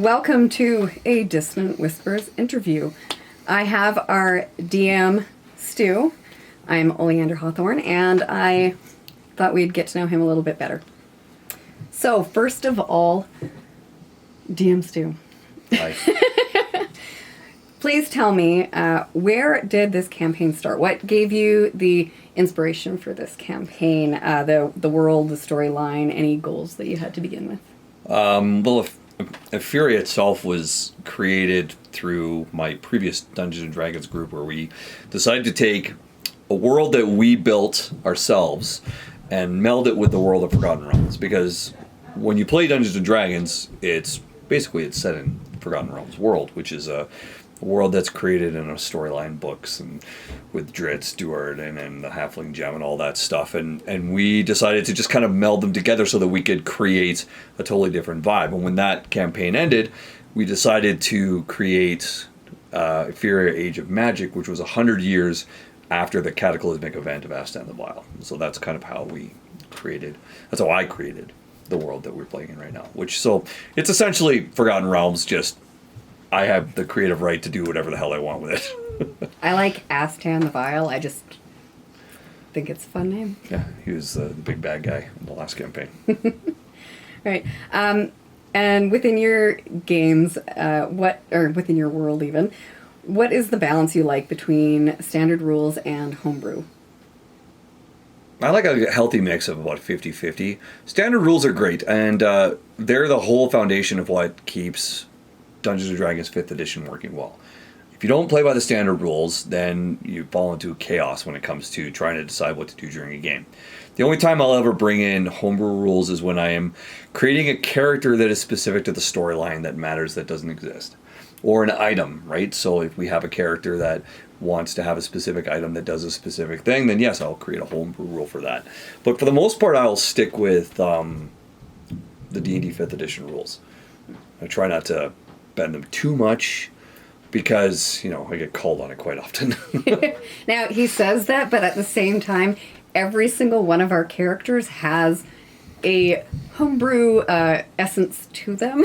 welcome to a Dissonant Whispers interview. I have our DM, Stu. I'm Oleander Hawthorne, and I thought we'd get to know him a little bit better. So, first of all, DM Stu. Hi. Please tell me, where did this campaign start? What gave you the inspiration for this campaign? The world, the storyline, any goals that you had to begin with? Well, Fury itself was created through my previous Dungeons & Dragons group, where we decided to take a world that we built ourselves and meld it with the world of Forgotten Realms. Because when you play Dungeons & Dragons, it's set in Forgotten Realms world, which is a world that's created in a storyline books and with Dritz, Stewart, and the Halfling Gem and all that stuff. And we decided to just kind of meld them together so that we could create a totally different vibe. And when that campaign ended, we decided to create Fury Age of Magic, which was 100 years after the cataclysmic event of Astan the Vile. So that's kind of how that's how I created the world that we're playing in right now. So it's essentially Forgotten Realms, just I have the creative right to do whatever the hell I want with it. I like Astan the Vile. I just think it's a fun name. Yeah, he was the big bad guy in the last campaign. Right. And within your games, within your world even, what is the balance you like between standard rules and homebrew? I like a healthy mix of about 50-50. Standard rules are great, and they're the whole foundation of what keeps Dungeons & Dragons 5th edition working well. If you don't play by the standard rules, then you fall into chaos when it comes to trying to decide what to do during a game. The only time I'll ever bring in homebrew rules is when I am creating a character that is specific to the storyline that matters that doesn't exist. Or an item, right? So if we have a character that wants to have a specific item that does a specific thing, then yes, I'll create a homebrew rule for that. But for the most part, I'll stick with the D&D 5th edition rules. I try not to bend them too much because, I get called on it quite often. Now, he says that, but at the same time, every single one of our characters has a homebrew essence to them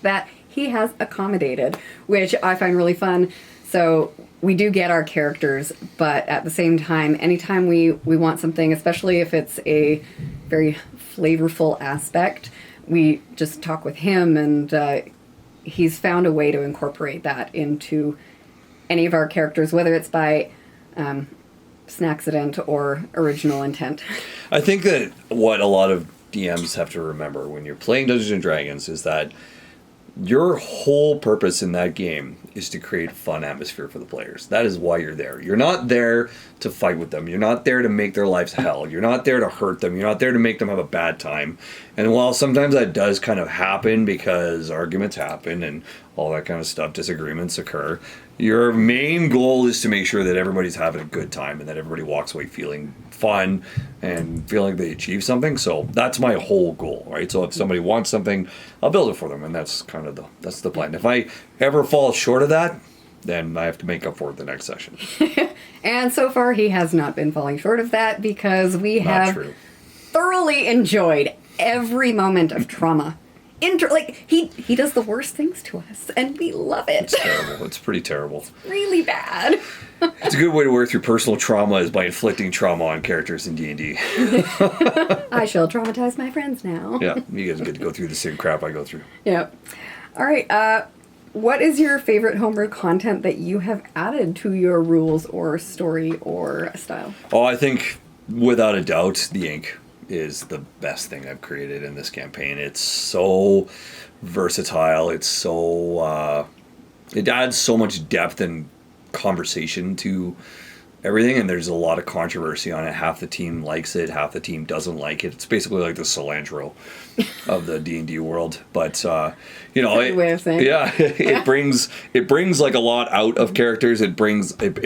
that he has accommodated, which I find really fun. So we do get our characters, but at the same time, anytime we want something, especially if it's a very flavorful aspect, we just talk with him, and he's found a way to incorporate that into any of our characters, whether it's by snacksident or original intent. I think that what a lot of DMs have to remember when you're playing Dungeons & Dragons is that your whole purpose in that game is to create a fun atmosphere for the players. That is why you're there. You're not there to fight with them. You're not there to make their lives hell. You're not there to hurt them. You're not there to make them have a bad time. And while sometimes that does kind of happen because arguments happen and all that kind of stuff, disagreements occur, your main goal is to make sure that everybody's having a good time and that everybody walks away feeling fun and feeling they achieve something. So that's my whole goal, right? So if somebody wants something, I'll build it for them, and that's kind of the plan. If I ever fall short of that, then I have to make up for it the next session. And so far, he has not been falling short of that, because we have thoroughly enjoyed every moment of trauma. He does the worst things to us, and we love it. It's terrible. It's pretty terrible. It's really bad. It's a good way to work through personal trauma is by inflicting trauma on characters in D&D. I shall traumatize my friends now. Yeah, you guys get to go through the same crap I go through. Yep. All right. What is your favorite homebrew content that you have added to your rules or story or style? Oh, I think, without a doubt, the ink is the best thing I've created in this campaign. It's so versatile. It's so it adds so much depth and conversation to everything, and there's a lot of controversy on it. Half the team likes it, half the team doesn't like it. It's basically like the cilantro of the D&D world. But way of saying it brings like a lot out of characters. It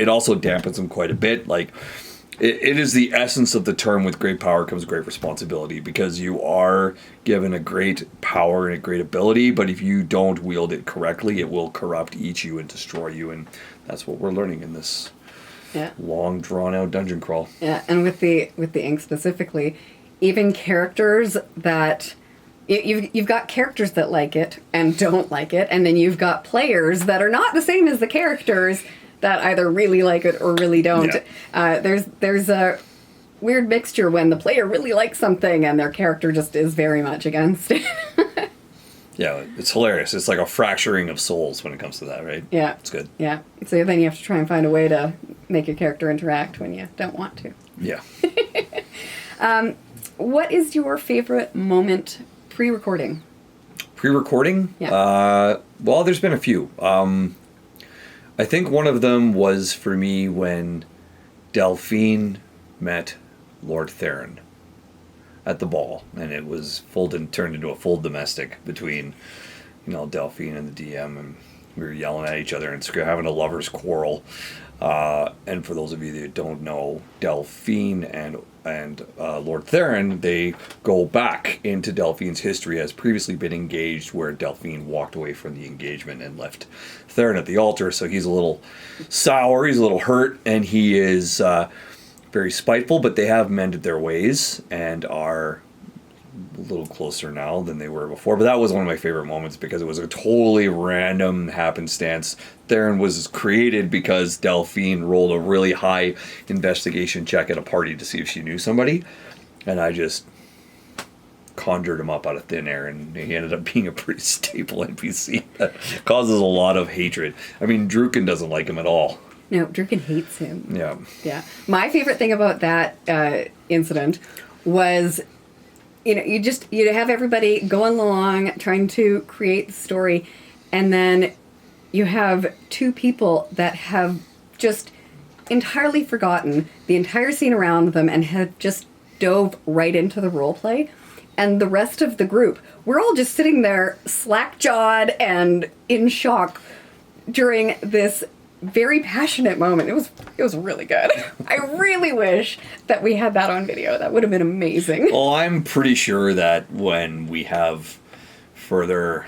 also dampens them quite a bit. Like, it is the essence of the term, with great power comes great responsibility, because you are given a great power and a great ability, but if you don't wield it correctly, it will corrupt, eat you, and destroy you, and that's what we're learning in this long, drawn-out dungeon crawl. Yeah, and with the ink specifically, even characters that You've got characters that like it and don't like it, and then you've got players that are not the same as the characters that either really like it or really don't. Yeah. There's a weird mixture when the player really likes something and their character just is very much against it. Yeah, it's hilarious. It's like a fracturing of souls when it comes to that, right? Yeah. It's good. Yeah. So then you have to try and find a way to make your character interact when you don't want to. Yeah. What is your favorite moment pre-recording? Pre-recording? Yeah. Well, there's been a few. I think one of them was for me when Delphine met Lord Theron at the ball, and it was turned into a full domestic between, Delphine and the DM, and we were yelling at each other and having a lover's quarrel. And for those of you that don't know, Delphine and Lord Theron, they go back into Delphine's history as previously been engaged, where Delphine walked away from the engagement and left Theron at the altar. So he's a little sour, he's a little hurt, and he is very spiteful, but they have mended their ways and are a little closer now than they were before. But that was one of my favorite moments because it was a totally random happenstance. Theron was created because Delphine rolled a really high investigation check at a party to see if she knew somebody, and I just conjured him up out of thin air, and he ended up being a pretty staple NPC that causes a lot of hatred. I mean, Druken doesn't like him at all. No, Druken hates him. Yeah. Yeah. My favorite thing about that incident was, you'd have everybody going along trying to create the story, and then you have two people that have just entirely forgotten the entire scene around them and have just dove right into the role play. And the rest of the group, we're all just sitting there slack-jawed and in shock during this very passionate moment. It was really good. I really wish that we had that on video. That would have been amazing. Well, I'm pretty sure that when we have further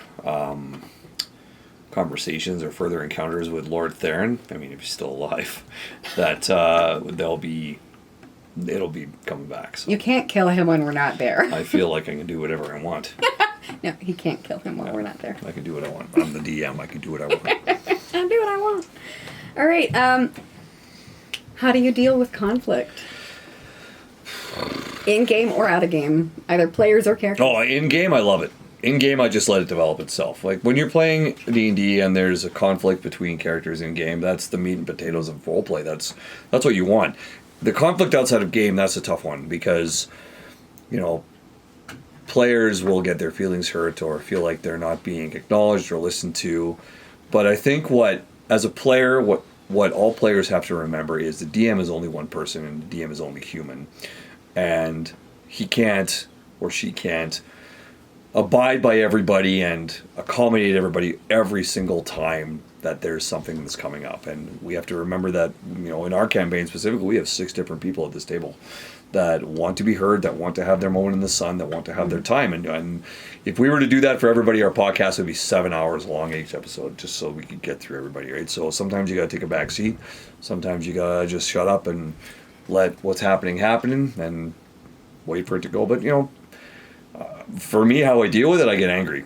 conversations or further encounters with Lord Theron, I mean, if he's still alive, that it'll be coming back. So You can't kill him when we're not there. I feel like I can do whatever I want. No, he can't kill him while we're not there. I can do what I want. I'm the DM. I can do what I want. I'll do what I want. All right. How do you deal with conflict? In game or out of game, either players or characters. Oh, in game, I love it. In game, I just let it develop itself. Like when you're playing D&D and there's a conflict between characters in game, that's the meat and potatoes of roleplay. That's what you want. The conflict outside of game, that's a tough one because, players will get their feelings hurt or feel like they're not being acknowledged or listened to. But I think as a player, what all players have to remember is the DM is only one person and the DM is only human. And he can't or she can't abide by everybody and accommodate everybody every single time that there's something that's coming up. And we have to remember that, in our campaign specifically, we have 6 different people at this table that want to be heard, that want to have their moment in the sun, that want to have their time. And if we were to do that for everybody, our podcast would be 7 hours long each episode, just so we could get through everybody, right? So sometimes you got to take a back seat. Sometimes you got to just shut up and let what's happening and wait for it to go. But, for me, how I deal with it, I get angry.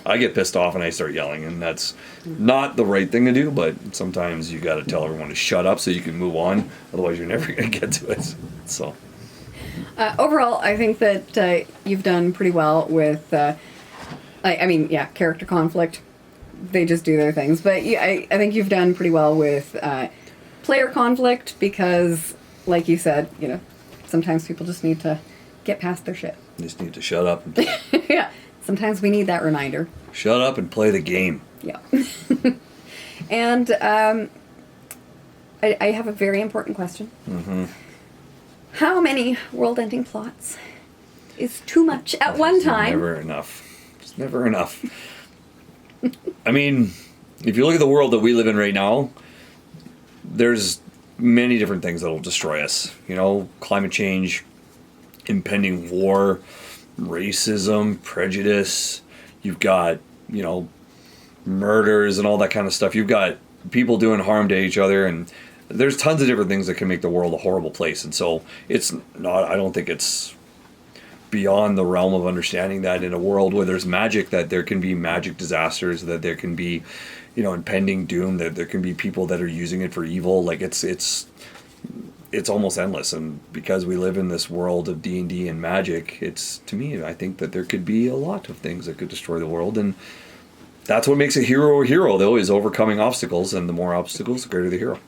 I get pissed off and I start yelling, and that's not the right thing to do, but sometimes you got to tell everyone to shut up so you can move on. Otherwise, you're never going to get to it. So, overall, I think that you've done pretty well with, character conflict. They just do their things. But I think you've done pretty well with player conflict because, like you said, sometimes people just need to get past their shit. You just need to shut up. Yeah. Sometimes we need that reminder. Shut up and play the game. Yeah. And I have a very important question. Mm-hmm. How many world-ending plots is too much at one time? Never enough. It's never enough. I mean, if you look at the world that we live in right now, there's many different things that will destroy us. Climate change, impending war, racism, prejudice. You've got, murders and all that kind of stuff. You've got people doing harm to each other, and there's tons of different things that can make the world a horrible place. And so I don't think it's beyond the realm of understanding that in a world where there's magic, that there can be magic disasters, that there can be, impending doom, that there can be people that are using it for evil. Like it's almost endless. And because we live in this world of D&D and magic, to me, I think that there could be a lot of things that could destroy the world. And that's what makes a hero, though, is overcoming obstacles. And the more obstacles, the greater the hero.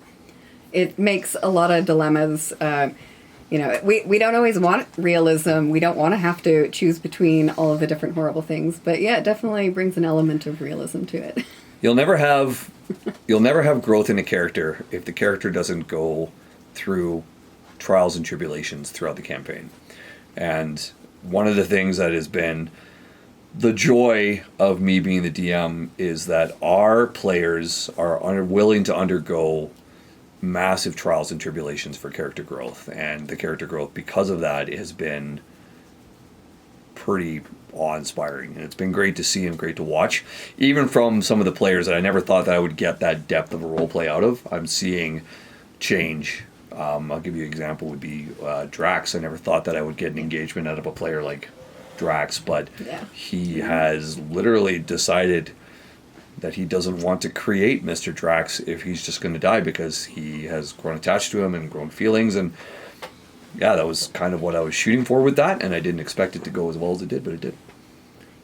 It makes a lot of dilemmas. We don't always want realism. We don't want to have to choose between all of the different horrible things. But yeah, it definitely brings an element of realism to it. You'll never have growth in a character if the character doesn't go through trials and tribulations throughout the campaign. And one of the things that has been the joy of me being the DM is that our players are willing to undergo massive trials and tribulations for character growth. And the character growth, because of that, has been pretty awe-inspiring. And it's been great to see and great to watch. Even from some of the players that I never thought that I would get that depth of a role play out of, I'm seeing change. I'll give you an example, would be Drax. I never thought that I would get an engagement out of a player like Drax, but he has literally decided that he doesn't want to create Mr. Drax if he's just going to die, because he has grown attached to him and grown feelings. And yeah, that was kind of what I was shooting for with that, and I didn't expect it to go as well as it did, but it did.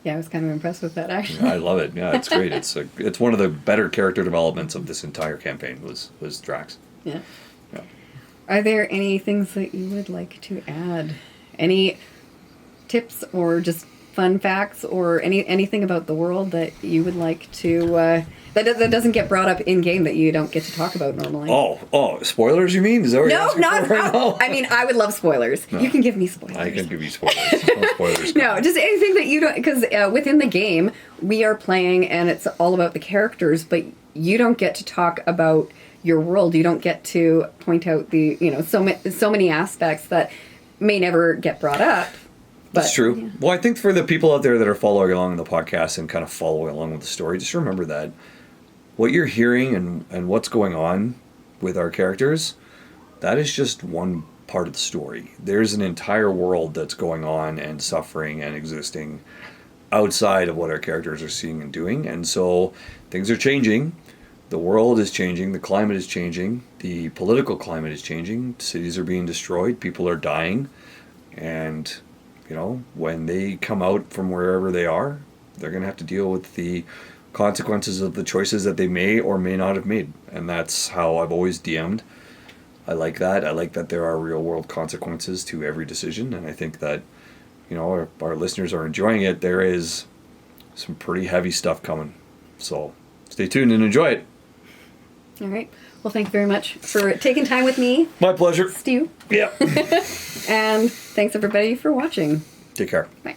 Yeah, I was kind of impressed with that, actually. I love it. Yeah, it's great. It's one of the better character developments of this entire campaign was Drax. Yeah. Are there any things that you would like to add? Any tips or just fun facts or anything about the world that you would like to that doesn't get brought up in game that you don't get to talk about normally? Oh, spoilers? You mean? Is that what you're asking for right now? I mean, I would love spoilers. No. You can give me spoilers. I can give you spoilers. No spoilers. No, just anything that you don't, because within the game we are playing and it's all about the characters, but you don't get to talk about your world. You don't get to point out the so many aspects that may never get brought up. That's true. Yeah. Well, I think for the people out there that are following along in the podcast and kind of following along with the story, just remember that what you're hearing and what's going on with our characters, that is just one part of the story. There's an entire world that's going on and suffering and existing outside of what our characters are seeing and doing. And so things are changing. The world is changing. The climate is changing. The political climate is changing. Cities are being destroyed. People are dying. And when they come out from wherever they are, they're going to have to deal with the consequences of the choices that they may or may not have made. And that's how I've always DM'd. I like that. I like that there are real world consequences to every decision. And I think that, our listeners are enjoying it. There is some pretty heavy stuff coming. So stay tuned and enjoy it. All right. Well, thank you very much for taking time with me. My pleasure. Stu. Yep. And thanks everybody for watching. Take care. Bye.